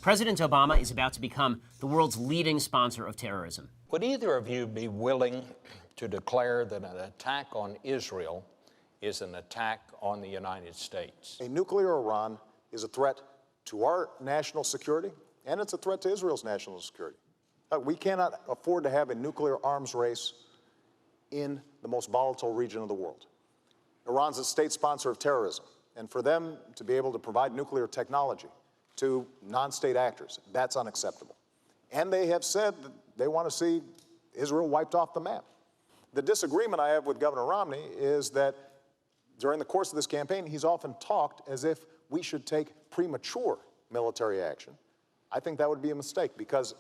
President Obama is about to become the world's leading sponsor of terrorism. Would either of you be willing to declare that an attack on Israel is an attack on the United States? A nuclear Iran is a threat to our national security, and it's a threat to Israel's national security. We cannot afford to have a nuclear arms race in the most volatile region of the world. Iran's a state sponsor of terrorism, and for them to be able to provide nuclear technology to non-state actors, that's unacceptable. And they have said that they want to see Israel wiped off the map. The disagreement I have with Governor Romney is that during the course of this campaign, he's often talked as if we should take premature military action. I think that would be a mistake, because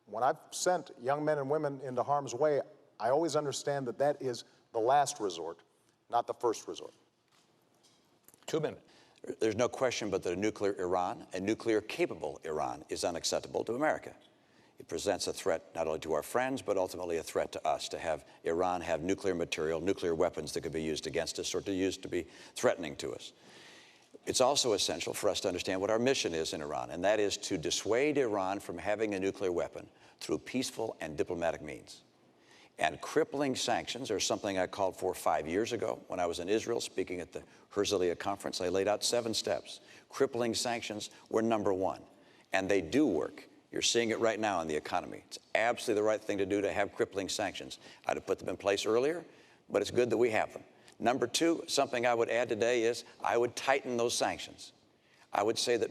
when I've sent young men and women into harm's way, I always understand that that is the last resort, not the first resort. 2 minutes. There's no question but that a nuclear Iran, a nuclear-capable Iran, is unacceptable to America. It presents a threat not only to our friends, but ultimately a threat to us, to have Iran have nuclear material, nuclear weapons that could be used against us or to be threatening to us. It's also essential for us to understand what our mission is in Iran, and that is to dissuade Iran from having a nuclear weapon through peaceful and diplomatic means. And crippling sanctions are something I called for 5 years ago when I was in Israel speaking at the Herzliya conference. I laid out 7 steps. Crippling sanctions were number 1, and they do work. You're seeing it right now in the economy. It's absolutely the right thing to do to have crippling sanctions. I'd have put them in place earlier, but it's good that we have them. Number 2, something I would add today is I would tighten those sanctions. I would say that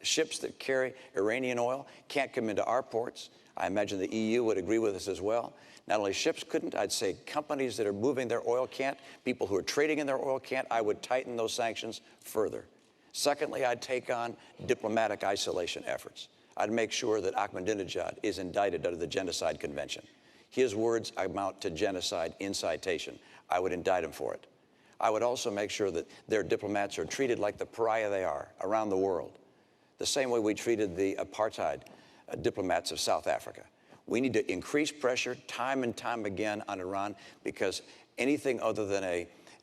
ships that carry Iranian oil can't come into our ports. I imagine the EU would agree with us as well. Not only ships couldn't, I'd say companies that are moving their oil can't, people who are trading in their oil can't. I would tighten those sanctions further. Secondly, I'd take on diplomatic isolation efforts. I'd make sure that Ahmadinejad is indicted under the Genocide Convention. His words amount to genocide incitation. I would indict him for it. I would also make sure that their diplomats are treated like the pariah they are around the world, the same way we treated the apartheid diplomats of South Africa. We need to increase pressure time and time again on Iran, because anything other than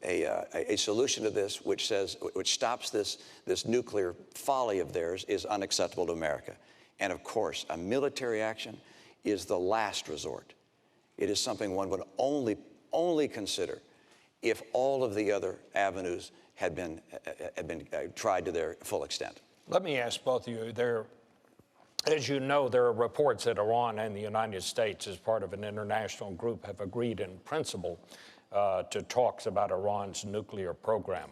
a solution to this which stops this nuclear folly of theirs is unacceptable to America. And of course, a military action is the last resort. It is something one would only consider if all of the other avenues had been tried to their full extent. Let me ask both of you. As you know, there are reports that Iran and the United States, as part of an international group, have agreed in principle to talks about Iran's nuclear program.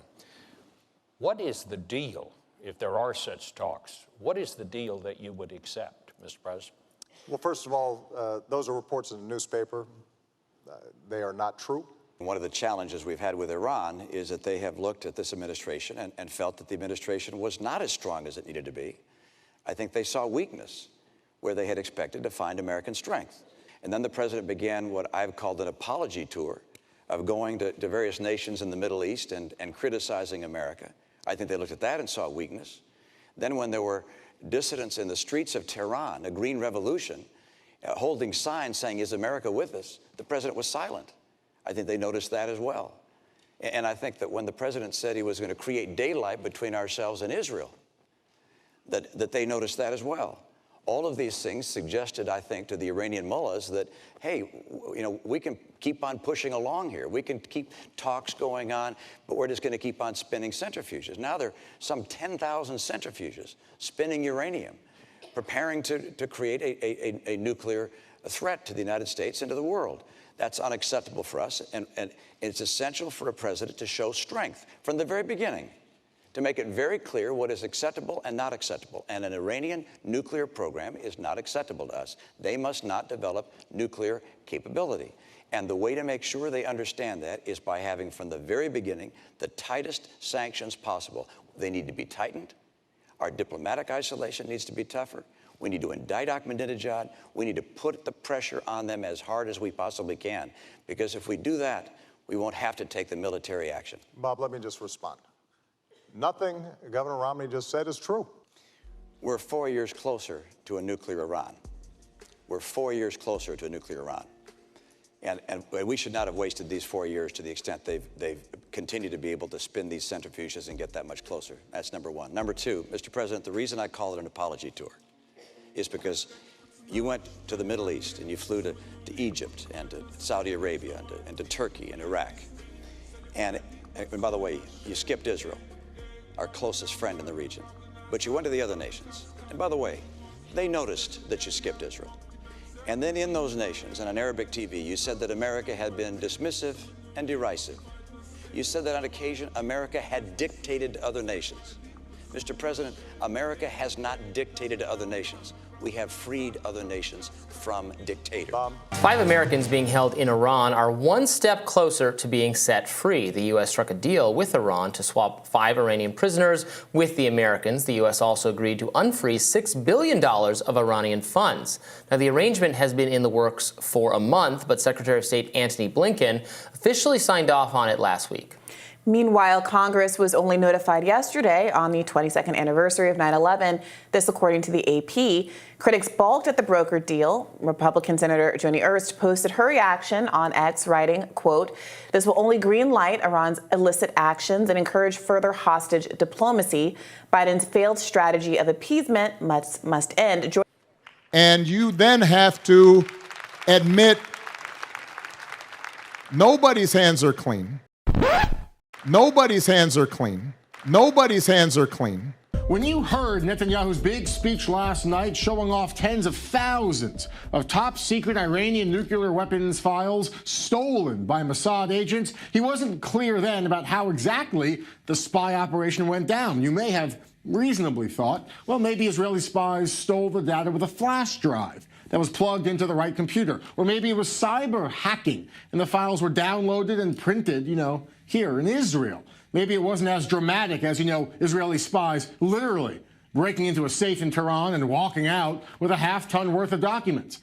What is the deal, if there are such talks? What is the deal that you would accept, Mr. President? Well, first of all, those are reports in the newspaper. They are not true. One of the challenges we've had with Iran is that they have looked at this administration and felt that the administration was not as strong as it needed to be. I think they saw weakness where they had expected to find American strength. And then the president began what I've called an apology tour of going to various nations in the Middle East and criticizing America. I think they looked at that and saw weakness. Then when there were dissidents in the streets of Tehran, a green revolution, holding signs saying, "Is America with us?" the president was silent. I think they noticed that as well. And I think that when the president said he was going to create daylight between ourselves and Israel, that they noticed that as well. All of these things suggested, I think, to the Iranian mullahs that, hey, we can keep on pushing along here. We can keep talks going on, but we're just going to keep on spinning centrifuges. Now there are some 10,000 centrifuges spinning uranium, preparing to create a nuclear threat to the United States and to the world. That's unacceptable for us, and it's essential for a president to show strength from the very beginning, to make it very clear what is acceptable and not acceptable. And an Iranian nuclear program is not acceptable to us. They must not develop nuclear capability. And the way to make sure they understand that is by having, from the very beginning, the tightest sanctions possible. They need to be tightened. Our diplomatic isolation needs to be tougher. We need to indict Ahmadinejad. We need to put the pressure on them as hard as we possibly can. Because if we do that, we won't have to take the military action. Bob, let me just respond. Nothing Governor Romney just said is true. We're 4 years closer to a nuclear Iran. We're 4 years closer to a nuclear Iran. And we should not have wasted these 4 years to the extent they've continued to be able to spin these centrifuges and get that much closer. That's number one. Number two, Mr. President, the reason I call it an apology tour is because you went to the Middle East and you flew to Egypt and to Saudi Arabia and to Turkey and Iraq. And by the way, you skipped Israel, our closest friend in the region. But you went to the other nations. And by the way, they noticed that you skipped Israel. And then in those nations, and on Arabic TV, you said that America had been dismissive and derisive. You said that on occasion, America had dictated to other nations. Mr. President, America has not dictated to other nations. We have freed other nations from dictators. 5 Americans being held in Iran are one step closer to being set free. The U.S. struck a deal with Iran to swap 5 Iranian prisoners with the Americans. The U.S. also agreed to unfreeze $6 billion of Iranian funds. Now, the arrangement has been in the works for a month, but Secretary of State Antony Blinken officially signed off on it last week. Meanwhile, Congress was only notified yesterday on the 22nd anniversary of 9/11. This, according to the AP. Critics balked at the brokered deal. Republican Senator Joni Ernst posted her reaction on X, writing, quote, "This will only green light Iran's illicit actions and encourage further hostage diplomacy. Biden's failed strategy of appeasement must end." And you then have to admit nobody's hands are clean. Nobody's hands are clean. Nobody's hands are clean. When you heard Netanyahu's big speech last night showing off tens of thousands of top-secret Iranian nuclear weapons files stolen by Mossad agents, he wasn't clear then about how exactly the spy operation went down. You may have reasonably thought, well, maybe Israeli spies stole the data with a flash drive that was plugged into the right computer. Or maybe it was cyber hacking and the files were downloaded and printed, here in Israel. Maybe it wasn't as dramatic as, Israeli spies literally breaking into a safe in Tehran and walking out with a half-ton worth of documents.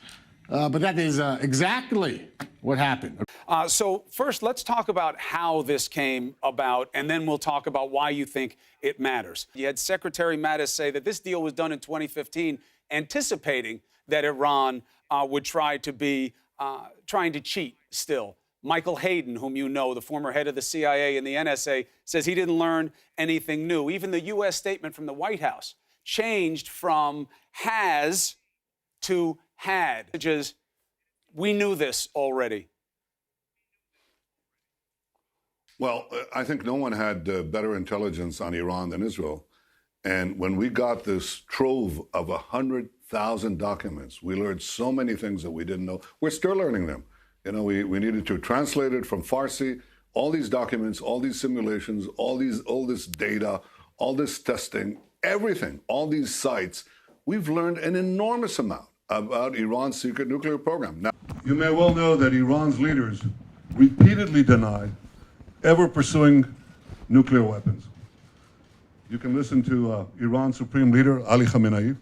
But that is exactly what happened. So first, let's talk about how this came about, and then we'll talk about why you think it matters. You had Secretary Mattis say that this deal was done in 2015, anticipating that Iran would try to be trying to cheat still. Michael Hayden, whom you know, the former head of the CIA and the NSA, says he didn't learn anything new. Even the U.S. statement from the White House changed from has to had. We knew this already. Well, I think no one had better intelligence on Iran than Israel. And when we got this trove of 100,000 documents, we learned so many things that we didn't know. We're still learning them. We needed to translate it from Farsi, all these documents, all these simulations, all this data, all this testing, everything, all these sites. We've learned an enormous amount about Iran's secret nuclear program. Now, you may well know that Iran's leaders repeatedly denied ever pursuing nuclear weapons. You can listen to Iran's Supreme Leader, Ali Khamenei.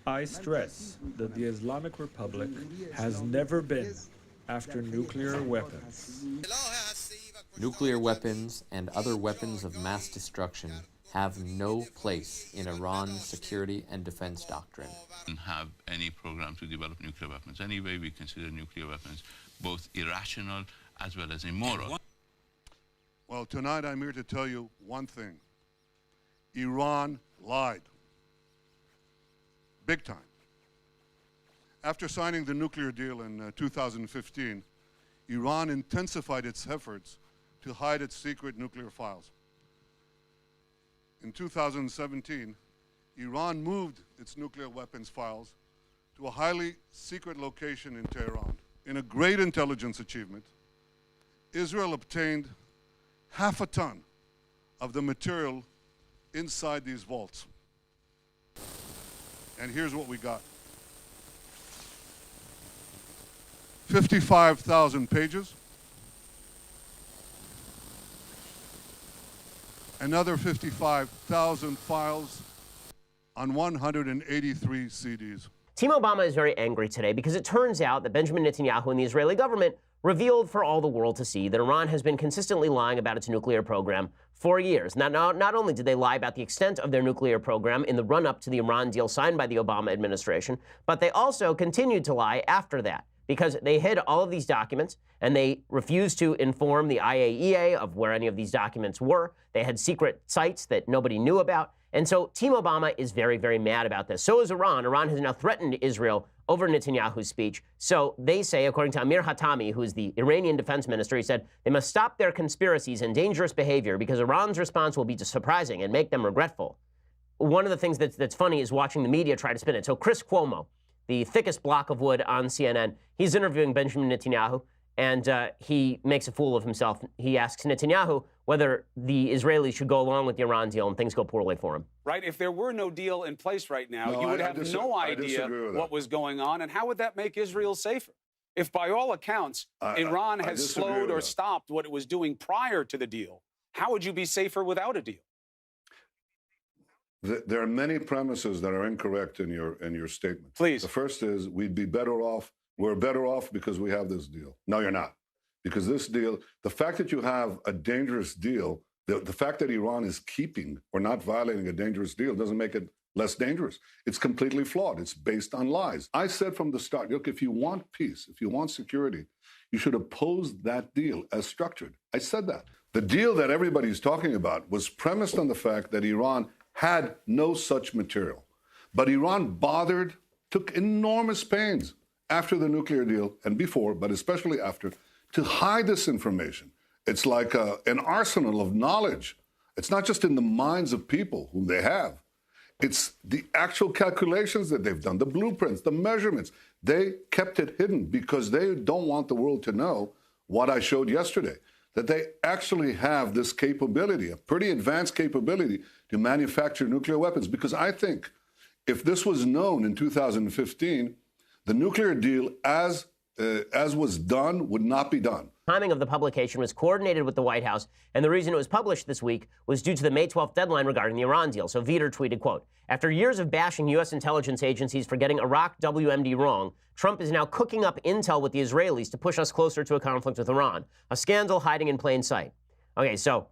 I stress that the Islamic Republic has never been after nuclear weapons. Nuclear weapons and other weapons of mass destruction have no place in Iran's security and defense doctrine. We don't have any program to develop nuclear weapons. Anyway, we consider nuclear weapons both irrational as well as immoral. Well, tonight I'm here to tell you one thing. Iran lied. Big time. After signing the nuclear deal in 2015, Iran intensified its efforts to hide its secret nuclear files. In 2017, Iran moved its nuclear weapons files to a highly secret location in Tehran. In a great intelligence achievement, Israel obtained half a ton of the material inside these vaults. And here's what we got. 55,000 pages. Another 55,000 files on 183 CDs. Team Obama is very angry today because it turns out that Benjamin Netanyahu and the Israeli government revealed for all the world to see that Iran has been consistently lying about its nuclear program for years. Now, not only did they lie about the extent of their nuclear program in the run-up to the Iran deal signed by the Obama administration, but they also continued to lie after that because they hid all of these documents and they refused to inform the IAEA of where any of these documents were. They had secret sites that nobody knew about. And so Team Obama is very, very mad about this. So is Iran. Iran has now threatened Israel over Netanyahu's speech. So they say, according to Amir Hatami, who is the Iranian defense minister, he said they must stop their conspiracies and dangerous behavior because Iran's response will be surprising and make them regretful. One of the things that's funny is watching the media try to spin it. So Chris Cuomo, the thickest block of wood on CNN, he's interviewing Benjamin Netanyahu, and he makes a fool of himself. He asks Netanyahu whether the Israelis should go along with the Iran deal, and things go poorly for him. Right? If there were no deal in place right now, you would have no idea what was going on, and how would that make Israel safer? If by all accounts, Iran has slowed or stopped what it was doing prior to the deal, how would you be safer without a deal? There are many premises that are incorrect in your statement. Please. The first is we'd be better off. We're better off because we have this deal. No, you're not. Because this deal, the fact that you have a dangerous deal, the fact that Iran is keeping or not violating a dangerous deal doesn't make it less dangerous. It's completely flawed. It's based on lies. I said from the start, look, if you want peace, if you want security, you should oppose that deal as structured. I said that. The deal that everybody's talking about was premised on the fact that Iran had no such material. But Iran took enormous pains after the nuclear deal and before, but especially after, to hide this information. It's like an arsenal of knowledge. It's not just in the minds of people whom they have. It's the actual calculations that they've done, the blueprints, the measurements. They kept it hidden because they don't want the world to know what I showed yesterday, that they actually have this capability, a pretty advanced capability to manufacture nuclear weapons. Because I think if this was known in 2015, the nuclear deal, as was done, would not be done. Timing of the publication was coordinated with the White House, and the reason it was published this week was due to the May 12th deadline regarding the Iran deal. So Vietor tweeted, quote, after years of bashing U.S. intelligence agencies for getting Iraq WMD wrong, Trump is now cooking up intel with the Israelis to push us closer to a conflict with Iran, a scandal hiding in plain sight. Okay, so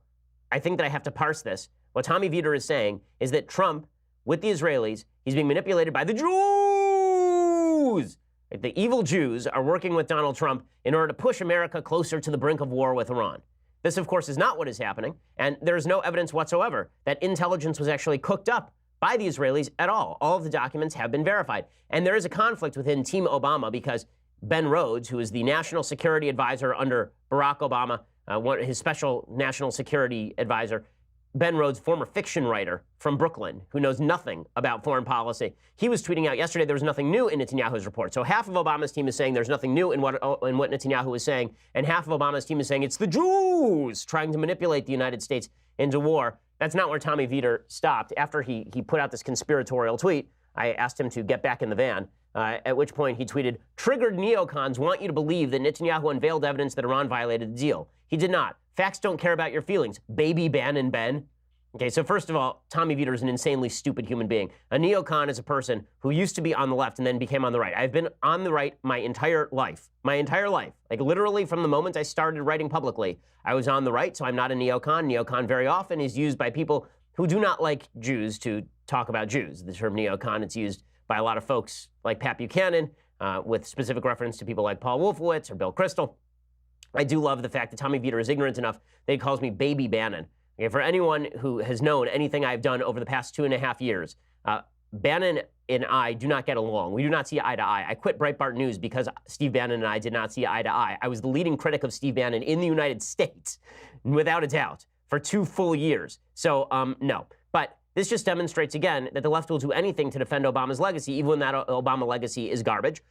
I think that I have to parse this. What Tommy Vietor is saying is that Trump, with the Israelis, he's being manipulated by the Jews. The evil Jews are working with Donald Trump in order to push America closer to the brink of war with Iran. This, of course, is not what is happening, and there is no evidence whatsoever that intelligence was actually cooked up by the Israelis at all. All of the documents have been verified. And there is a conflict within Team Obama because Ben Rhodes, who is the national security advisor under Barack Obama, his special national security advisor, Ben Rhodes, former fiction writer from Brooklyn, who knows nothing about foreign policy, he was tweeting out yesterday there was nothing new in Netanyahu's report. So half of Obama's team is saying there's nothing new in what Netanyahu is saying, and half of Obama's team is saying it's the Jews trying to manipulate the United States into war. That's not where Tommy Vietor stopped. After he put out this conspiratorial tweet, I asked him to get back in the van, at which point he tweeted, triggered neocons want you to believe that Netanyahu unveiled evidence that Iran violated the deal. He did not. Facts don't care about your feelings. Baby Bannon Ben. Okay, so first of all, Tommy Vietor is an insanely stupid human being. A neocon is a person who used to be on the left and then became on the right. I've been on the right my entire life. Like literally from the moment I started writing publicly, I was on the right, so I'm not a neocon. Neocon very often is used by people who do not like Jews to talk about Jews. The term neocon, it's used by a lot of folks like Pat Buchanan, with specific reference to people like Paul Wolfowitz or Bill Kristol. I do love the fact that Tommy Vietor is ignorant enough that he calls me Baby Bannon. Okay, for anyone who has known anything I've done over the past 2.5 years, Bannon and I do not get along. We do not see eye to eye. I quit Breitbart News because Steve Bannon and I did not see eye to eye. I was the leading critic of Steve Bannon in the United States, without a doubt, for 2 full years. So, no. But this just demonstrates, again, that the left will do anything to defend Obama's legacy, even when that Obama legacy is garbage.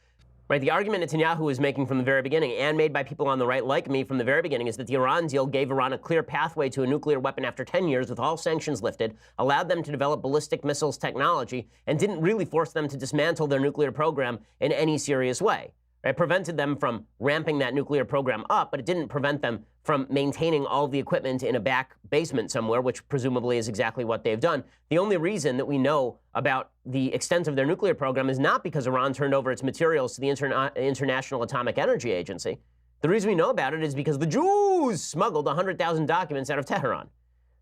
Right, the argument Netanyahu was making from the very beginning, and made by people on the right like me from the very beginning, is that the Iran deal gave Iran a clear pathway to a nuclear weapon after 10 years with all sanctions lifted, allowed them to develop ballistic missiles technology, and didn't really force them to dismantle their nuclear program in any serious way. It prevented them from ramping that nuclear program up, but it didn't prevent them from maintaining all the equipment in a back basement somewhere, which presumably is exactly what they've done. The only reason that we know about the extent of their nuclear program is not because Iran turned over its materials to the International Atomic Energy Agency. The reason we know about it is because the Jews smuggled 100,000 documents out of Tehran.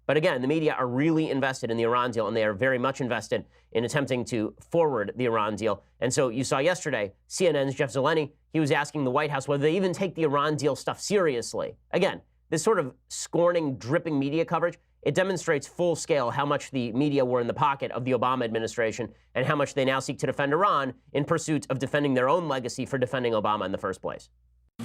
But again, the media are really invested in the Iran deal, and they are very much invested in attempting to forward the Iran deal. And so you saw yesterday, CNN's Jeff Zeleny, he was asking the White House whether they even take the Iran deal stuff seriously. Again, this sort of scorning, dripping media coverage, it demonstrates full scale how much the media were in the pocket of the Obama administration and how much they now seek to defend Iran in pursuit of defending their own legacy for defending Obama in the first place.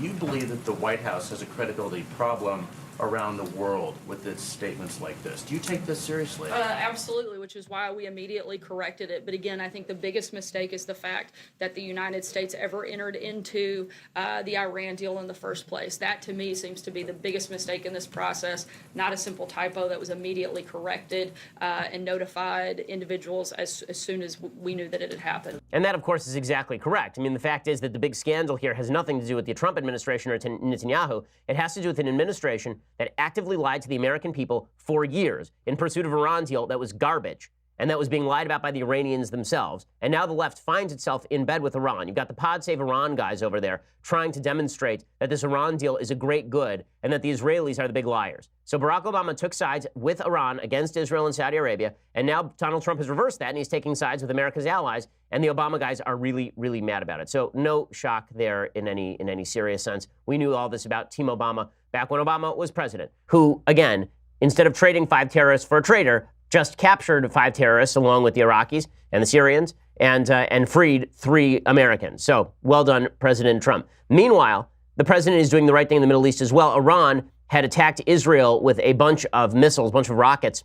You believe that the White House has a credibility problem around the world with its statements like this. Do you take this seriously? Absolutely, which is why we immediately corrected it. But again, I think the biggest mistake is the fact that the United States ever entered into the Iran deal in the first place. That, to me, seems to be the biggest mistake in this process, not a simple typo that was immediately corrected and notified individuals as soon as we knew that it had happened. And that, of course, is exactly correct. I mean, the fact is that the big scandal here has nothing to do with the Trump administration or Netanyahu. It has to do with an administration that actively lied to the American people for years in pursuit of an Iran deal that was garbage and that was being lied about by the Iranians themselves. And now the left finds itself in bed with Iran. You've got the Pod Save Iran guys over there trying to demonstrate that this Iran deal is a great good and that the Israelis are the big liars. So Barack Obama took sides with Iran against Israel and Saudi Arabia, and now Donald Trump has reversed that and he's taking sides with America's allies, and the Obama guys are really, really mad about it. So no shock there in any serious sense. We knew all this about Team Obama back when Obama was president, who, again, instead of trading 5 terrorists for a traitor, just captured 5 terrorists along with the Iraqis and the Syrians and freed 3 Americans. So well done, President Trump. Meanwhile, the president is doing the right thing in the Middle East as well. Iran had attacked Israel with a bunch of missiles, a bunch of rockets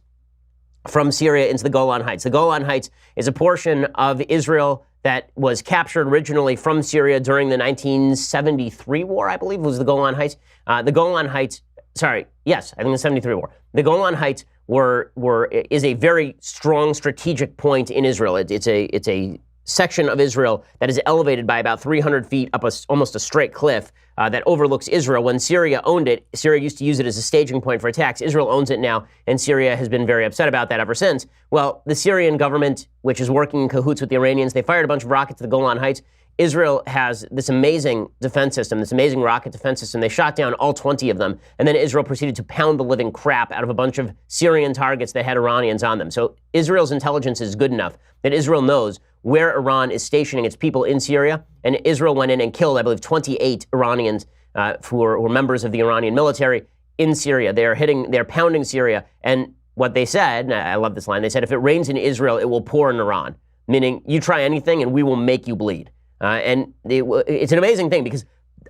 from Syria into the Golan Heights. The Golan Heights is a portion of Israel that was captured originally from Syria during the 1973 war, I believe, was the Golan Heights. The Golan Heights, yes, I think the 73 war. The Golan Heights is a very strong strategic point in Israel. It's a section of Israel that is elevated by about 300 feet up almost a straight cliff that overlooks Israel. When Syria owned it, Syria used to use it as a staging point for attacks. Israel owns it now, and Syria has been very upset about that ever since. Well, the Syrian government, which is working in cahoots with the Iranians, they fired a bunch of rockets to the Golan Heights. Israel has this amazing defense system, this amazing rocket defense system. They shot down all 20 of them, and then Israel proceeded to pound the living crap out of a bunch of Syrian targets that had Iranians on them. So Israel's intelligence is good enough that Israel knows where Iran is stationing its people in Syria, and Israel went in and killed, I believe, 28 Iranians who were members of the Iranian military in Syria. They're pounding Syria, and what they said, and I love this line, they said, if it rains in Israel, it will pour in Iran, meaning you try anything and we will make you bleed. And it's an amazing thing because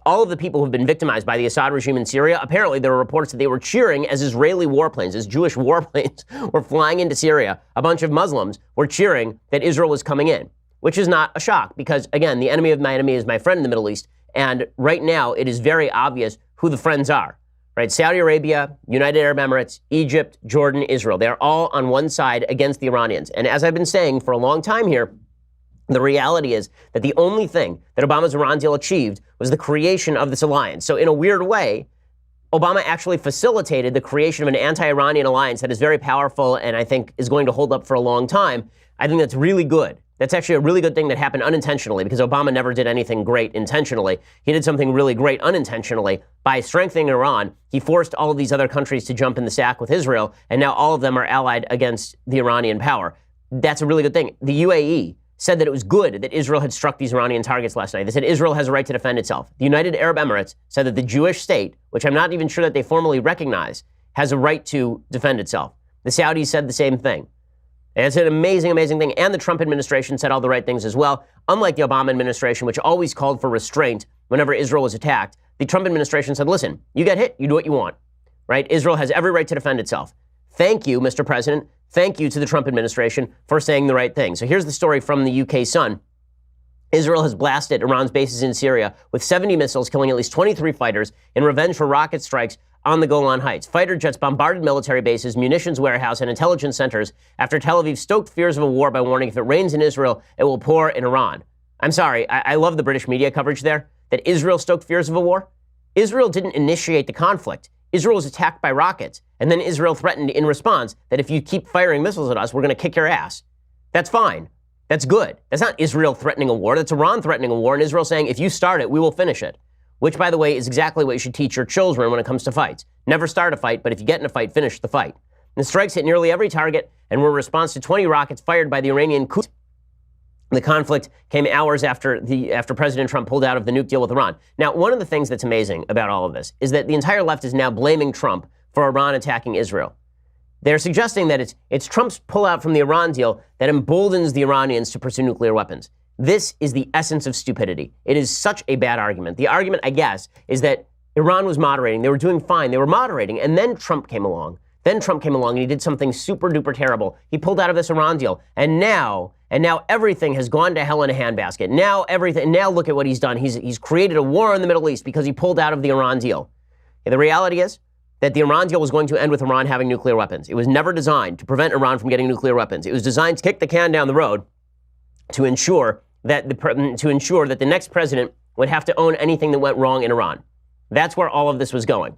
all of the people who've been victimized by the Assad regime in Syria, apparently there were reports that they were cheering as Israeli warplanes, as Jewish warplanes were flying into Syria. A bunch of Muslims were cheering that Israel was coming in, which is not a shock because, again, the enemy of my enemy is my friend in the Middle East. And right now it is very obvious who the friends are, right? Saudi Arabia, United Arab Emirates, Egypt, Jordan, Israel. They're all on one side against the Iranians. And as I've been saying for a long time here, the reality is that the only thing that Obama's Iran deal achieved was the creation of this alliance. So in a weird way, Obama actually facilitated the creation of an anti-Iranian alliance that is very powerful and I think is going to hold up for a long time. I think that's really good. That's actually a really good thing that happened unintentionally because Obama never did anything great intentionally. He did something really great unintentionally. By strengthening Iran, he forced all of these other countries to jump in the sack with Israel, and now all of them are allied against the Iranian power. That's a really good thing. The UAE said that it was good that Israel had struck these Iranian targets last night. They said Israel has a right to defend itself. The United Arab Emirates said that the Jewish state, which I'm not even sure that they formally recognize, has a right to defend itself. The Saudis said the same thing. And it's an amazing, amazing thing. And the Trump administration said all the right things as well. Unlike the Obama administration, which always called for restraint whenever Israel was attacked, the Trump administration said, listen, you get hit, you do what you want, right? Israel has every right to defend itself. Thank you, Mr. President. Thank you to the Trump administration for saying the right thing. So here's the story from the UK Sun. Israel has blasted Iran's bases in Syria with 70 missiles, killing at least 23 fighters in revenge for rocket strikes on the Golan Heights. Fighter jets bombarded military bases, munitions warehouse, and intelligence centers after Tel Aviv stoked fears of a war by warning if it rains in Israel, it will pour in Iran. I'm sorry, I love the British media coverage there, that Israel stoked fears of a war. Israel didn't initiate the conflict. Israel was attacked by rockets, and then Israel threatened in response that if you keep firing missiles at us, we're going to kick your ass. That's fine. That's good. That's not Israel threatening a war. That's Iran threatening a war, and Israel saying, if you start it, we will finish it. Which, by the way, is exactly what you should teach your children when it comes to fights. Never start a fight, but if you get in a fight, finish the fight. And the strikes hit nearly every target and were a response to 20 rockets fired by the Iranian coup. The conflict came hours after President Trump pulled out of the nuke deal with Iran. Now, one of the things that's amazing about all of this is that the entire left is now blaming Trump for Iran attacking Israel. They're suggesting that it's Trump's pullout from the Iran deal that emboldens the Iranians to pursue nuclear weapons. This is the essence of stupidity. It is such a bad argument. The argument, I guess, is that Iran was moderating. They were doing fine. They were moderating. And then Trump came along. And he did something super duper terrible. He pulled out of this Iran deal. And now everything has gone to hell in a handbasket. Now look at what he's done. He's created a war in the Middle East because he pulled out of the Iran deal. And the reality is that the Iran deal was going to end with Iran having nuclear weapons. It was never designed to prevent Iran from getting nuclear weapons. It was designed to kick the can down the road to ensure that the next president would have to own anything that went wrong in Iran. That's where all of this was going.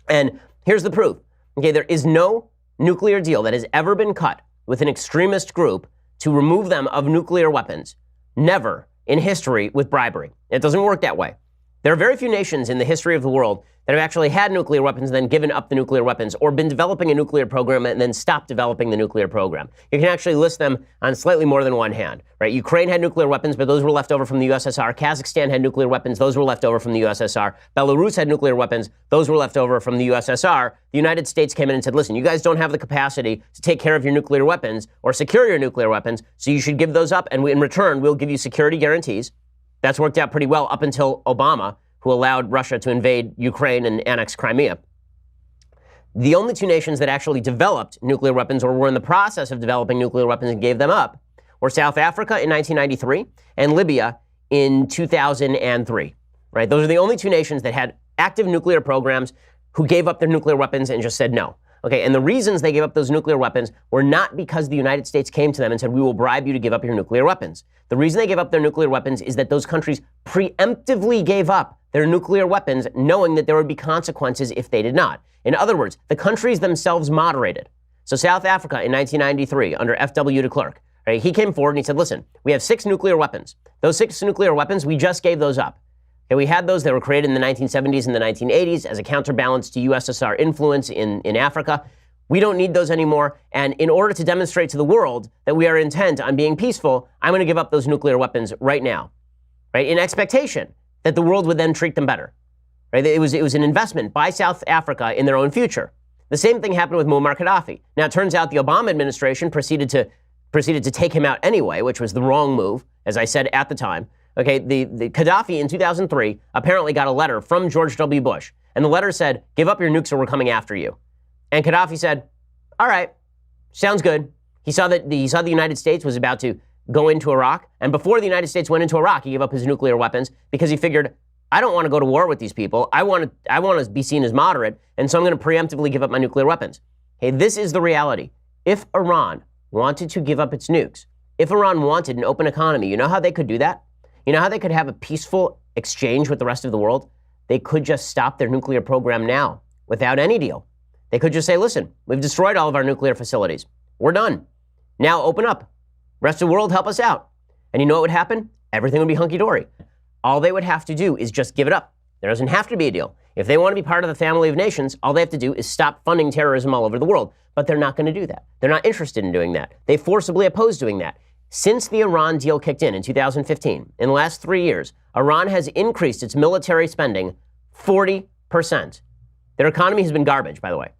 And here's the proof. Okay, there is no nuclear deal that has ever been cut with an extremist group to remove them of nuclear weapons. Never in history with bribery. It doesn't work that way. There are very few nations in the history of the world that have actually had nuclear weapons and then given up the nuclear weapons, or been developing a nuclear program and then stopped developing the nuclear program. You can actually list them on slightly more than one hand, right? Ukraine had nuclear weapons, but those were left over from the USSR. Kazakhstan had nuclear weapons. Those were left over from the USSR. Belarus had nuclear weapons. Those were left over from the USSR. The United States came in and said, listen, you guys don't have the capacity to take care of your nuclear weapons or secure your nuclear weapons, so you should give those up, and in return, we'll give you security guarantees. That's worked out pretty well up until Obama, who allowed Russia to invade Ukraine and annex Crimea. The only two nations that actually developed nuclear weapons or were in the process of developing nuclear weapons and gave them up were South Africa in 1993 and Libya in 2003. Right? Those are the only two nations that had active nuclear programs who gave up their nuclear weapons and just said no. Okay, and the reasons they gave up those nuclear weapons were not because the United States came to them and said, we will bribe you to give up your nuclear weapons. The reason they gave up their nuclear weapons is that those countries preemptively gave up their nuclear weapons knowing that there would be consequences if they did not. In other words, the countries themselves moderated. So South Africa in 1993 under F.W. de Klerk, right, he came forward and he said, listen, we have 6 nuclear weapons. Those 6 nuclear weapons, we just gave those up. And we had those that were created in the 1970s and the 1980s as a counterbalance to USSR influence in Africa. We don't need those anymore. And in order to demonstrate to the world that we are intent on being peaceful, I'm going to give up those nuclear weapons right now, right? In expectation that the world would then treat them better, right? It was an investment by South Africa in their own future. The same thing happened with Muammar Gaddafi. Now, it turns out the Obama administration proceeded to take him out anyway, which was the wrong move, as I said at the time. Okay, the Gaddafi in 2003 apparently got a letter from George W. Bush, and the letter said, give up your nukes or we're coming after you. And Gaddafi said, all right, sounds good. He saw the United States was about to go into Iraq, and before the United States went into Iraq, he gave up his nuclear weapons because he figured, I don't want to go to war with these people. I want to be seen as moderate, and so I'm going to preemptively give up my nuclear weapons. Hey, this is the reality. If Iran wanted to give up its nukes, if Iran wanted an open economy, you know how they could do that? You know how they could have a peaceful exchange with the rest of the world? They could just stop their nuclear program now without any deal. They could just say, listen, we've destroyed all of our nuclear facilities. We're done. Now open up. Rest of the world, help us out. And you know what would happen? Everything would be hunky-dory. All they would have to do is just give it up. There doesn't have to be a deal. If they want to be part of the family of nations, all they have to do is stop funding terrorism all over the world. But they're not going to do that. They're not interested in doing that. They forcibly oppose doing that. Since the Iran deal kicked in 2015, in the last 3 years, Iran has increased its military spending 40%. Their economy has been garbage, by the way.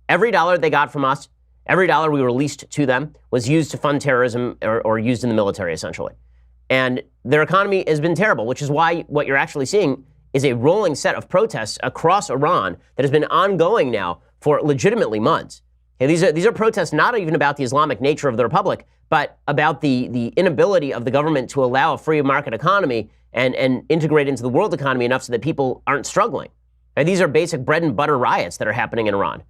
Every dollar they got from us, every dollar we released to them was used to fund terrorism or used in the military, essentially. And their economy has been terrible, which is why what you're actually seeing is a rolling set of protests across Iran that has been ongoing now for legitimately months. And these are protests not even about the Islamic nature of the republic, but about the inability of the government to allow a free market economy and integrate into the world economy enough so that people aren't struggling. And these are basic bread and butter riots that are happening in Iran.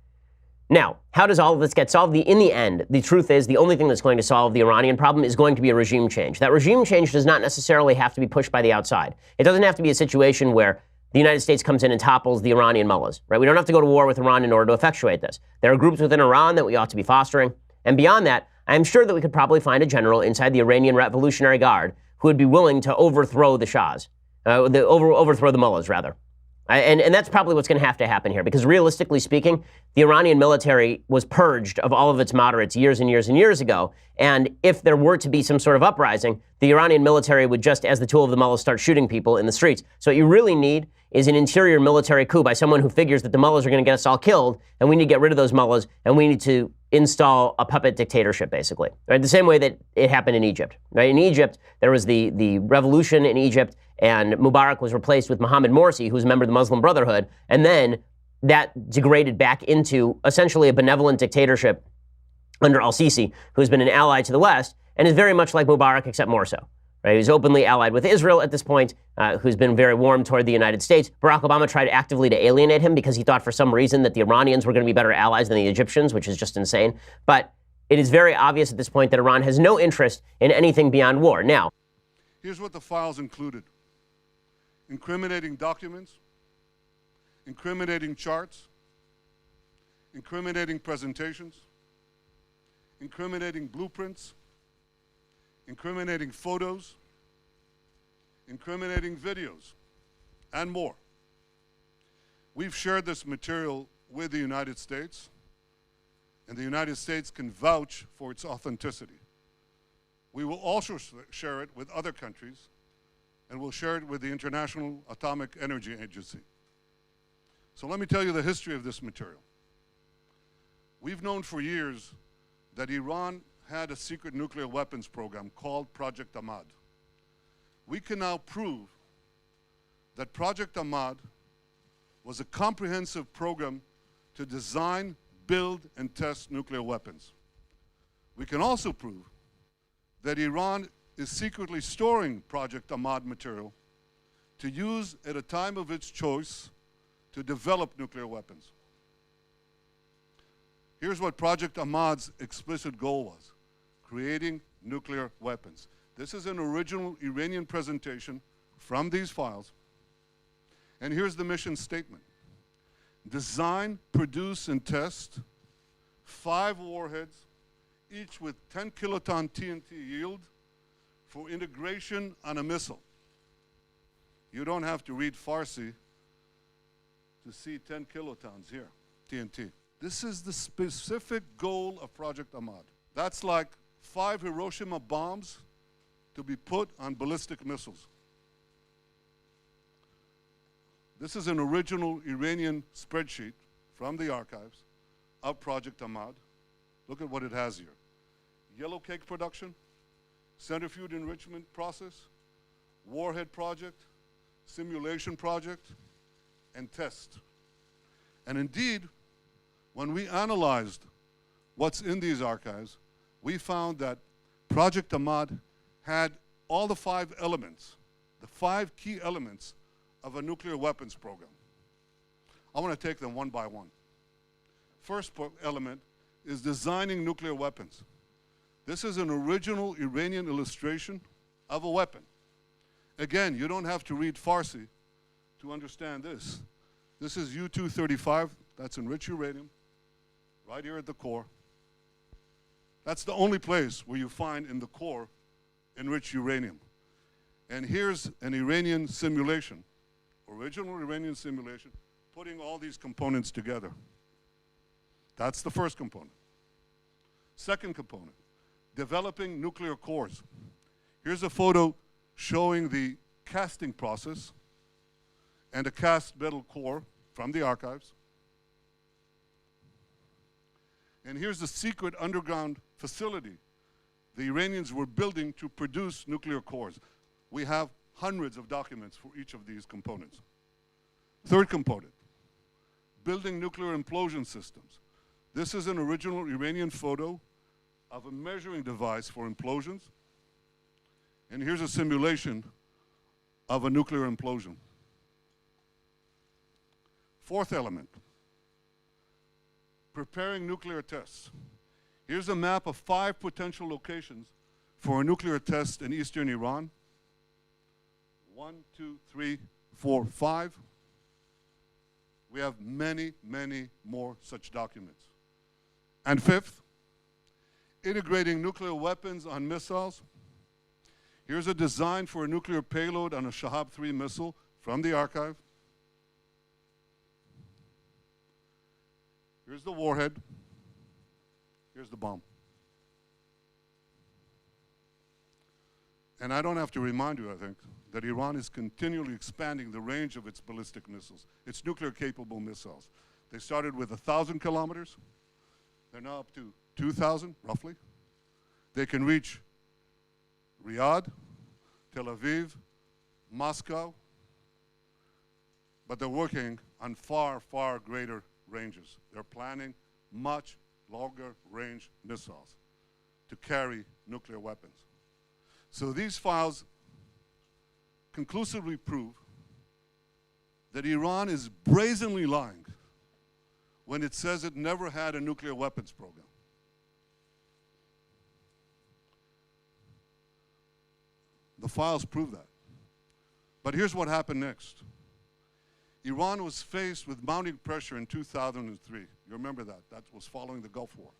Now, how does all of this get solved? In the end, the truth is the only thing that's going to solve the Iranian problem is going to be a regime change. That regime change does not necessarily have to be pushed by the outside. It doesn't have to be a situation where the United States comes in and topples the Iranian mullahs, right? We don't have to go to war with Iran in order to effectuate this. There are groups within Iran that we ought to be fostering. And beyond that, I'm sure that we could probably find a general inside the Iranian Revolutionary Guard who would be willing to overthrow the Shahs, overthrow the mullahs, rather. And that's probably what's going to have to happen here, because realistically speaking, the Iranian military was purged of all of its moderates years and years and years ago. And if there were to be some sort of uprising, the Iranian military would just, as the tool of the mullahs, start shooting people in the streets. So what you really need is an interior military coup by someone who figures that the mullahs are going to get us all killed, and we need to get rid of those mullahs, and we need to install a puppet dictatorship, basically. Right? The same way that it happened in Egypt. Right? In Egypt, there was the revolution in Egypt, and Mubarak was replaced with Mohammed Morsi, who was a member of the Muslim Brotherhood, and then that degraded back into essentially a benevolent dictatorship under al-Sisi, who's been an ally to the West, and is very much like Mubarak, except more so. Right? He's openly allied with Israel at this point, who's been very warm toward the United States. Barack Obama tried actively to alienate him because he thought for some reason that the Iranians were going to be better allies than the Egyptians, which is just insane. But it is very obvious at this point that Iran has no interest in anything beyond war. Now, here's what the files included: incriminating documents, incriminating charts, incriminating presentations, incriminating blueprints, incriminating photos, incriminating videos, and more. We've shared this material with the United States, and the United States can vouch for its authenticity. We will also share it with other countries, and we'll share it with the International Atomic Energy Agency. So let me tell you the history of this material. We've known for years that Iran had a secret nuclear weapons program called Project Ahmad. We can now prove that Project Ahmad was a comprehensive program to design, build, and test nuclear weapons. We can also prove that Iran is secretly storing Project Ahmad material to use at a time of its choice to develop nuclear weapons. Here's what Project Ahmad's explicit goal was: creating nuclear weapons. This is an original Iranian presentation from these files. And here's the mission statement: design, produce, and test 5 warheads, each with 10 kiloton TNT yield, for integration on a missile. You don't have to read Farsi to see 10 kilotons here, TNT. This is the specific goal of Project Ahmad. That's like 5 Hiroshima bombs to be put on ballistic missiles. This is an original Iranian spreadsheet from the archives of Project Ahmad. Look at what it has here: yellow cake production, centrifuge enrichment process, warhead project, simulation project, and test. And indeed, when we analyzed what's in these archives, we found that Project Ahmad had all the 5 elements, the 5 key elements of a nuclear weapons program. I want to take them one by one. First element is designing nuclear weapons. This is an original Iranian illustration of a weapon. Again, you don't have to read Farsi to understand this. This is U-235, that's enriched uranium, right here at the core. That's the only place where you find in the core enriched uranium. And here's an Iranian simulation, original Iranian simulation, putting all these components together. That's the first component. Second component, developing nuclear cores. Here's a photo showing the casting process and a cast metal core from the archives. And here's the secret underground facility the Iranians were building to produce nuclear cores. We have hundreds of documents for each of these components. Third component, building nuclear implosion systems. This is an original Iranian photo of a measuring device for implosions. And here's a simulation of a nuclear implosion. Fourth element, preparing nuclear tests. Here's a map of 5 potential locations for a nuclear test in eastern Iran. 1, 2, 3, 4, 5. We have many, many more such documents. And fifth, integrating nuclear weapons on missiles. Here's a design for a nuclear payload on a Shahab-3 missile from the archive. Here's the warhead. Here's the bomb. And I don't have to remind you, I think, that Iran is continually expanding the range of its ballistic missiles, its nuclear-capable missiles. They started with 1,000 kilometers. They're now up to 2,000, roughly. They can reach Riyadh, Tel Aviv, Moscow, but they're working on far, far greater ranges. They're planning much longer range missiles to carry nuclear weapons. So these files conclusively prove that Iran is brazenly lying when it says it never had a nuclear weapons program. The files prove that. But here's what happened next. Iran was faced with mounting pressure in 2003. You remember that. That was following the Gulf War.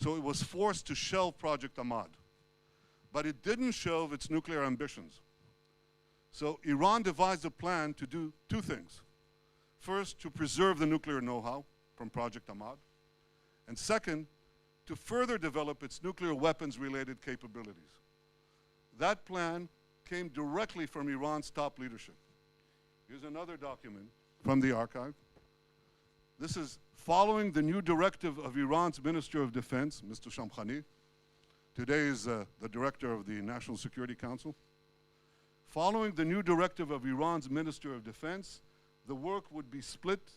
So it was forced to shelve Project Ahmad. But it didn't shelve its nuclear ambitions. So Iran devised a plan to do two things. First, to preserve the nuclear know-how from Project Ahmad. And second, to further develop its nuclear weapons-related capabilities. That plan came directly from Iran's top leadership. Here's another document from the archive. This is following the new directive of Iran's Minister of Defense, Mr. Shamkhani. Today is the director of the National Security Council. Following the new directive of Iran's Minister of Defense, the work would be split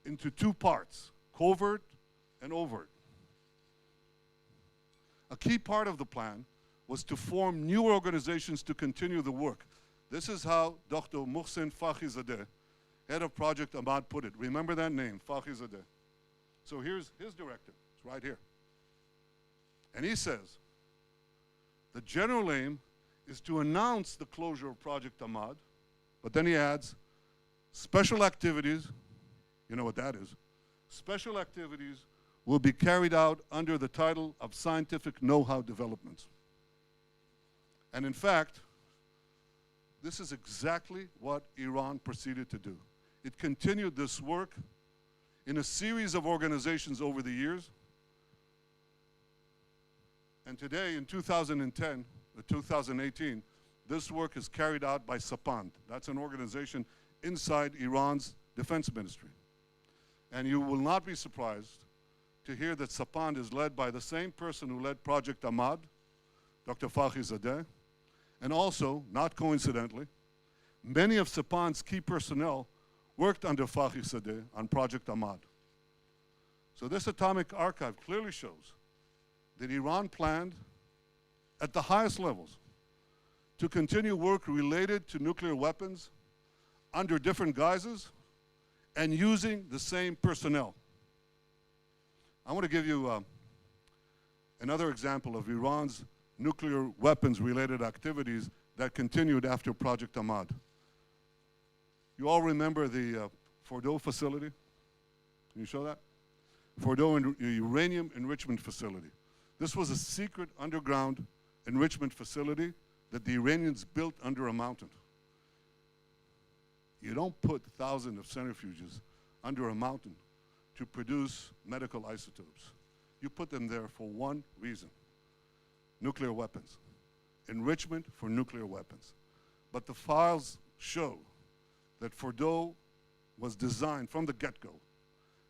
into two parts, covert and overt. A key part of the plan was to form new organizations to continue the work. This is how Dr. Mohsen Fakhrizadeh, head of Project Ahmad, put it. Remember that name, Fakhrizadeh. So here's his directive. It's right here. And he says, the general aim is to announce the closure of Project Ahmad, but then he adds, special activities, you know what that is, special activities will be carried out under the title of scientific know-how developments. And in fact, this is exactly what Iran proceeded to do. It continued this work in a series of organizations over the years. And today, in 2010, 2018, this work is carried out by Sapand. That's an organization inside Iran's defense ministry. And you will not be surprised to hear that Sapand is led by the same person who led Project Ahmad, Dr. Fakhrizadeh, and also, not coincidentally, many of Sapand's key personnel worked under Fakhrizadeh on Project Ahmad. So this atomic archive clearly shows that Iran planned at the highest levels to continue work related to nuclear weapons under different guises and using the same personnel. I want to give you another example of Iran's nuclear weapons-related activities that continued after Project Ahmad. You all remember the Fordow facility? Can you show that? Fordow uranium enrichment facility. This was a secret underground enrichment facility that the Iranians built under a mountain. You don't put thousands of centrifuges under a mountain to produce medical isotopes. You put them there for one reason: nuclear weapons, enrichment for nuclear weapons. But the files show that Fordow was designed from the get-go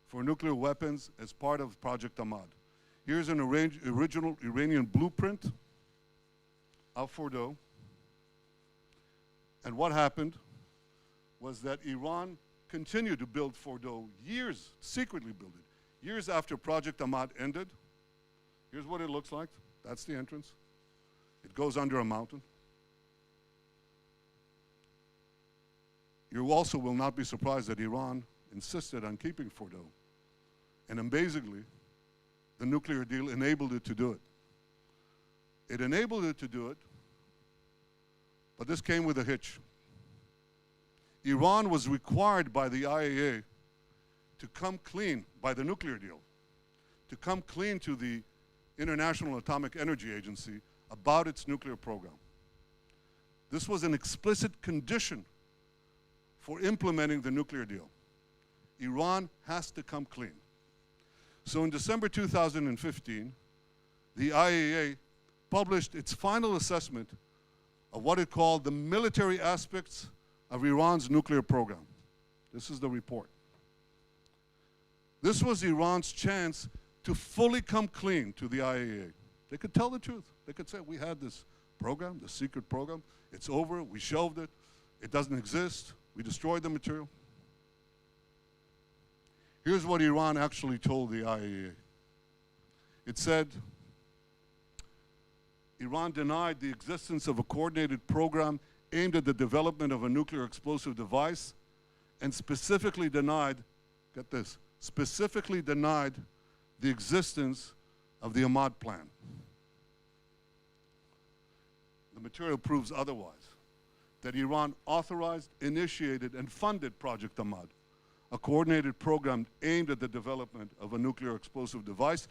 for nuclear weapons as part of Project Ahmad. Here's an original Iranian blueprint of Fordow. And what happened was that Iran continued to build Fordow years, secretly build it, years after Project Ahmad ended. Here's what it looks like. That's the entrance. It goes under a mountain. You also will not be surprised that Iran insisted on keeping Fordow. And amazingly, the nuclear deal enabled it to do it. It enabled it to do it, but this came with a hitch. Iran was required by the IAEA to come clean, by the nuclear deal, to come clean to the International Atomic Energy Agency about its nuclear program. This was an explicit condition for implementing the nuclear deal. Iran has to come clean. So in December 2015, the IAEA published its final assessment of what it called the military aspects of Iran's nuclear program. This is the report. This was Iran's chance to fully come clean to the IAEA. They could tell the truth. They could say, we had this program, the secret program. It's over. We shelved it. It doesn't exist. We destroyed the material. Here's what Iran actually told the IAEA. It said, Iran denied the existence of a coordinated program aimed at the development of a nuclear explosive device and specifically denied, get this, specifically denied the existence of the Ahmad plan. The material proves otherwise, that Iran authorized, initiated, and funded Project Ahmad, a coordinated program aimed at the development of a nuclear explosive device.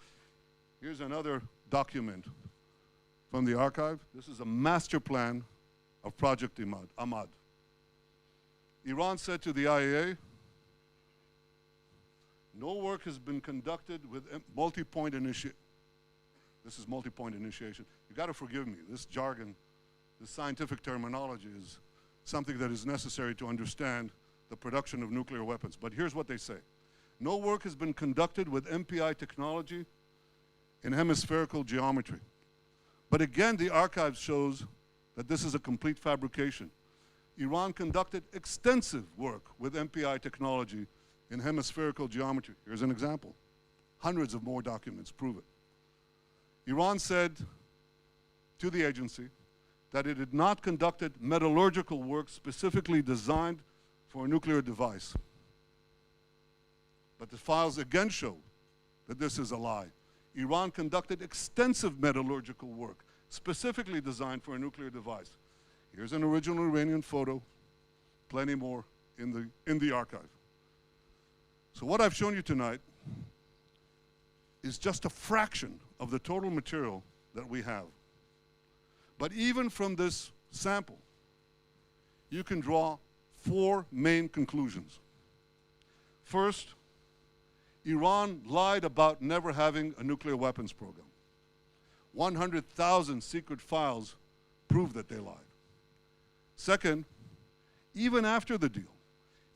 Here's another document from the archive. This is a master plan of Project Ahmad. Iran said to the IAEA, no work has been conducted with multi-point initiation. This is multi-point initiation. You got to forgive me. This jargon, this scientific terminology is something that is necessary to understand the production of nuclear weapons. But here's what they say. No work has been conducted with MPI technology in hemispherical geometry. But again, the archive shows that this is a complete fabrication. Iran conducted extensive work with MPI technology in hemispherical geometry. Here's an example. Hundreds of more documents prove it. Iran said to the agency that it had not conducted metallurgical work specifically designed for a nuclear device. But the files again show that this is a lie. Iran conducted extensive metallurgical work specifically designed for a nuclear device. Here's an original Iranian photo, plenty more in the archive. So what I've shown you tonight is just a fraction of the total material that we have. But even from this sample, you can draw 4 main conclusions. First, Iran lied about never having a nuclear weapons program. 100,000 secret files prove that they lied. Second, even after the deal,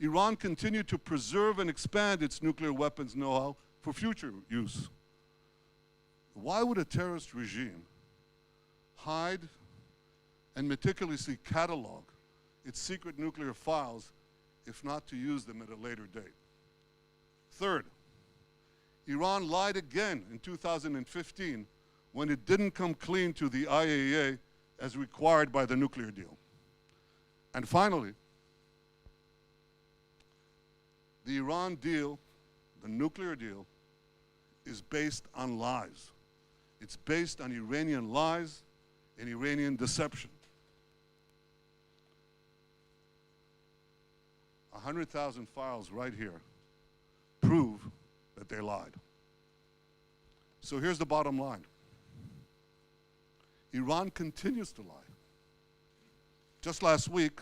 Iran continued to preserve and expand its nuclear weapons know-how for future use. Why would a terrorist regime hide and meticulously catalog its secret nuclear files if not to use them at a later date? Third, Iran lied again in 2015 when it didn't come clean to the IAEA as required by the nuclear deal. And finally, the Iran deal, the nuclear deal, is based on lies. It's based on Iranian lies and Iranian deception. 100,000 files right here prove that they lied. So here's the bottom line. Iran continues to lie. Just last week,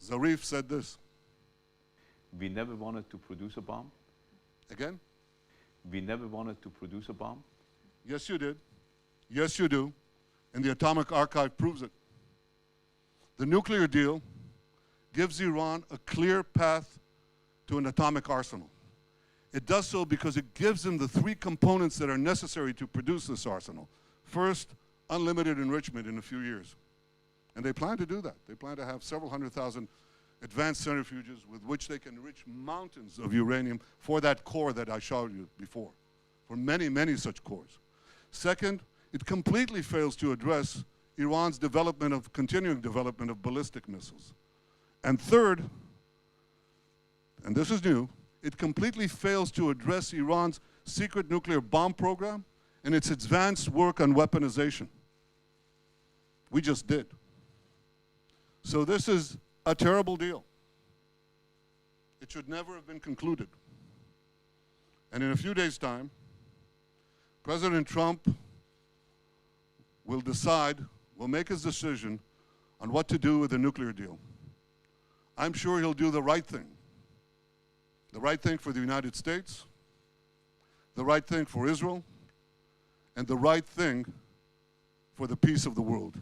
Zarif said this. We never wanted to produce a bomb. Again? We never wanted to produce a bomb. Yes, you did. Yes, you do. And the Atomic Archive proves it. The nuclear deal gives Iran a clear path to an atomic arsenal. It does so because it gives them the 3 components that are necessary to produce this arsenal. First, unlimited enrichment in a few years. And they plan to do that. They plan to have several 100,000 advanced centrifuges with which they can enrich mountains of uranium for that core that I showed you before, for many, many such cores. Second, it completely fails to address Iran's continuing development of ballistic missiles. And third, and this is new, it completely fails to address Iran's secret nuclear bomb program and its advanced work on weaponization. We just did. So this is a terrible deal. It should never have been concluded. And in a few days' time, President Trump will make his decision on what to do with the nuclear deal. I'm sure he'll do the right thing for the United States, the right thing for Israel, and the right thing for the peace of the world.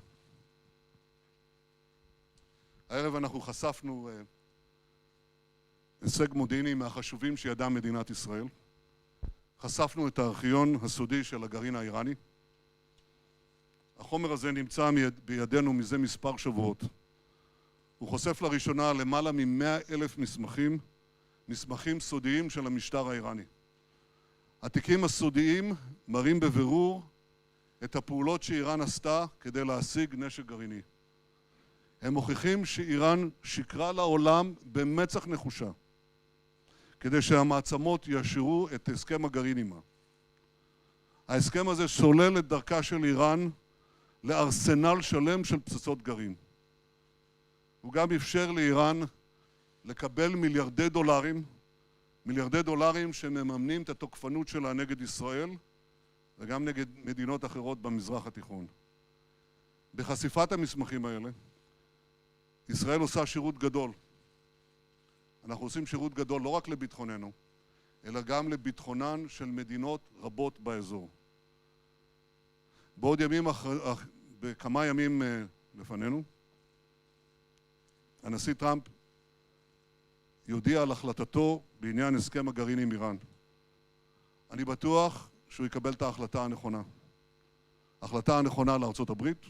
הערב אנחנו חשפנו הישג מודיעיני מהחשובים שידעה מדינת ישראל. חשפנו את הארכיון הסודי של הגרעין האיראני. החומר הזה נמצא בידינו מזה מספר שבועות. הוא חושף לראשונה למעלה מ-100,000 מסמכים סודיים של המשטר האיראני. התיקים הסודיים מראים בבירור את הפעולות שאיראן עשתה כדי להשיג נשק גרעיני. הם מוכיחים שאיראן שקרה לעולם במצח נחושה, כדי שהמעצמות יאשרו את הסכם הגרעין עימה. ההסכם הזה סולל את דרכה של איראן לארסנל שלם של פצצות גרעין. הוא גם אפשר לאיראן לקבל מיליארדי דולרים שמממנים את התוקפנות שלה נגד ישראל וגם נגד מדינות אחרות במזרח התיכון. בחשיפת המסמכים האלה, ישראל עושה שירות גדול. אנחנו עושים שירות גדול לא רק לביטחוננו, אלא גם לביטחונן של מדינות רבות באזור. בעוד בכמה ימים לפנינו, הנשיא טראמפ יודיע על החלטתו בעניין הסכם הגרעין עם איראן. אני בטוח שהוא יקבל את ההחלטה הנכונה. ההחלטה הנכונה לארצות הברית,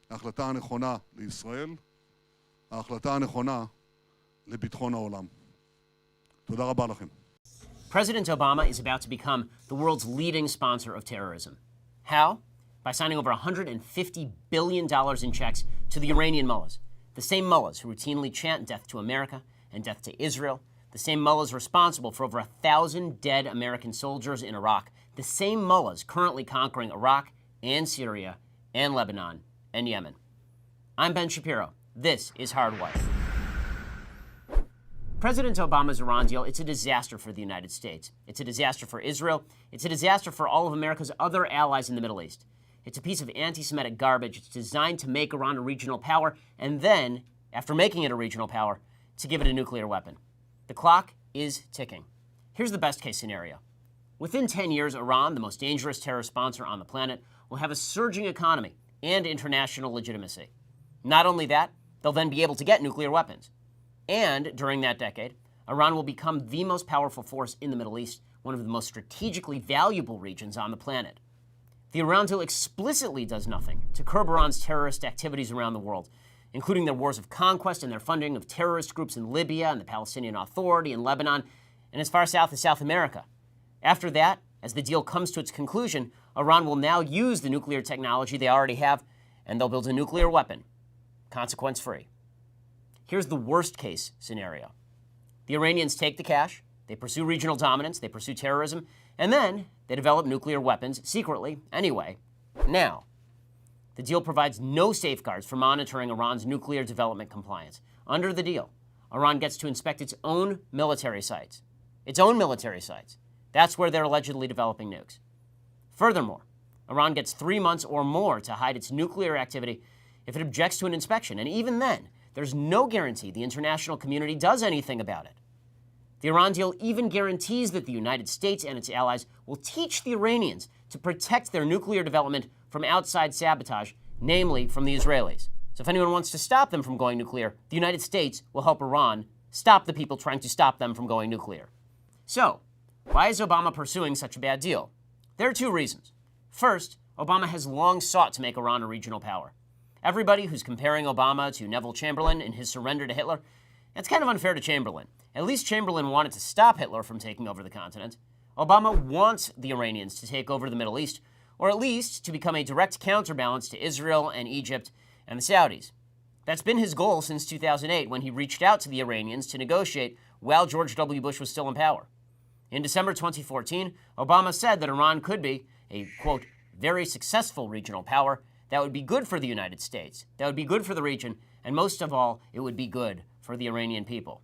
ההחלטה הנכונה לישראל, ההחלטה הנכונה לביטחון העולם. תודה רבה לכם. President Obama is about to become the world's leading sponsor of terrorism. How? By signing over $150 billion in checks to the Iranian mullahs, the same mullahs who routinely chant death to America and death to Israel, the same mullahs responsible for over 1,000 dead American soldiers in Iraq, the same mullahs currently conquering Iraq and Syria and Lebanon and Yemen. I'm Ben Shapiro. This is Hardwired. President Obama's Iran deal, it's a disaster for the United States. It's a disaster for Israel. It's a disaster for all of America's other allies in the Middle East. It's a piece of anti-Semitic garbage. It's designed to make Iran a regional power, and then, after making it a regional power, to give it a nuclear weapon. The clock is ticking. Here's the best-case scenario. Within 10 years, Iran, the most dangerous terror sponsor on the planet, will have a surging economy and international legitimacy. Not only that, they'll then be able to get nuclear weapons. And during that decade, Iran will become the most powerful force in the Middle East, one of the most strategically valuable regions on the planet. The Iran deal explicitly does nothing to curb Iran's terrorist activities around the world, including their wars of conquest and their funding of terrorist groups in Libya and the Palestinian Authority in Lebanon, and as far south as South America. After that, as the deal comes to its conclusion, Iran will now use the nuclear technology they already have, and they'll build a nuclear weapon, consequence-free. Here's the worst-case scenario. The Iranians take the cash, they pursue regional dominance, they pursue terrorism, and then they develop nuclear weapons secretly, anyway, now. The deal provides no safeguards for monitoring Iran's nuclear development compliance. Under the deal, Iran gets to inspect its own military sites. Its own military sites. That's where they're allegedly developing nukes. Furthermore, Iran gets 3 months or more to hide its nuclear activity if it objects to an inspection, and even then, there's no guarantee the international community does anything about it. The Iran deal even guarantees that the United States and its allies will teach the Iranians to protect their nuclear development from outside sabotage, namely from the Israelis. So if anyone wants to stop them from going nuclear, the United States will help Iran stop the people trying to stop them from going nuclear. So, why is Obama pursuing such a bad deal? There are 2 reasons. First, Obama has long sought to make Iran a regional power. Everybody who's comparing Obama to Neville Chamberlain in his surrender to Hitler, that's kind of unfair to Chamberlain. At least Chamberlain wanted to stop Hitler from taking over the continent. Obama wants the Iranians to take over the Middle East, or at least to become a direct counterbalance to Israel and Egypt and the Saudis. That's been his goal since 2008, when he reached out to the Iranians to negotiate while George W. Bush was still in power. In December 2014, Obama said that Iran could be a, quote, very successful regional power that would be good for the United States, that would be good for the region, and most of all, it would be good for the Iranian people.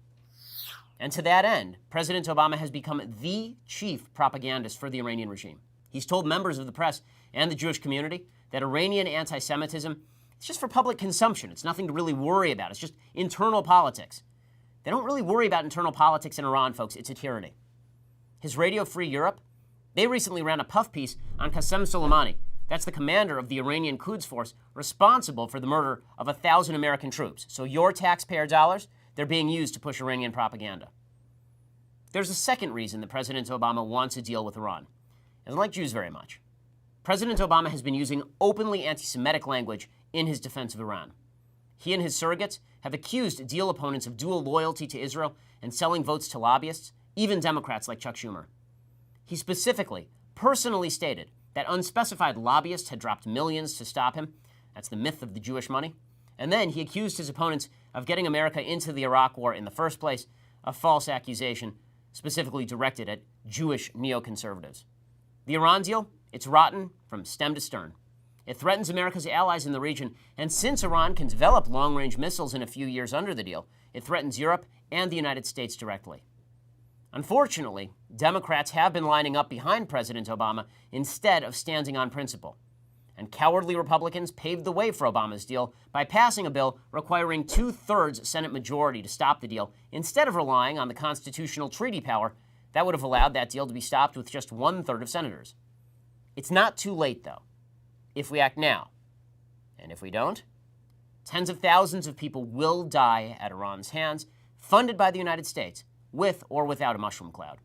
And to that end, President Obama has become the chief propagandist for the Iranian regime. He's told members of the press and the Jewish community that Iranian anti-Semitism is just for public consumption. It's nothing to really worry about. It's just internal politics. They don't really worry about internal politics in Iran, folks. It's a tyranny. His Radio Free Europe, They recently ran a puff piece on Qasem Soleimani. That's the commander of the Iranian Quds Force responsible for the murder of 1,000 American troops. So your taxpayer dollars, they're being used to push Iranian propaganda. There's a second reason that President Obama wants a deal with Iran. He doesn't like Jews very much. President Obama has been using openly anti-Semitic language in his defense of Iran. He and his surrogates have accused deal opponents of dual loyalty to Israel and selling votes to lobbyists, even Democrats like Chuck Schumer. He specifically, personally stated that unspecified lobbyists had dropped millions to stop him. That's the myth of the Jewish money. And then he accused his opponents of getting America into the Iraq War in the first place, a false accusation specifically directed at Jewish neoconservatives. The Iran deal, it's rotten from stem to stern. It threatens America's allies in the region, and since Iran can develop long-range missiles in a few years under the deal, it threatens Europe and the United States directly. Unfortunately, Democrats have been lining up behind President Obama instead of standing on principle. And cowardly Republicans paved the way for Obama's deal by passing a bill requiring 2/3 Senate majority to stop the deal instead of relying on the constitutional treaty power that would have allowed that deal to be stopped with just 1/3 of senators. It's not too late, though, if we act now. And if we don't, tens of thousands of people will die at Iran's hands, funded by the United States, with or without a mushroom cloud.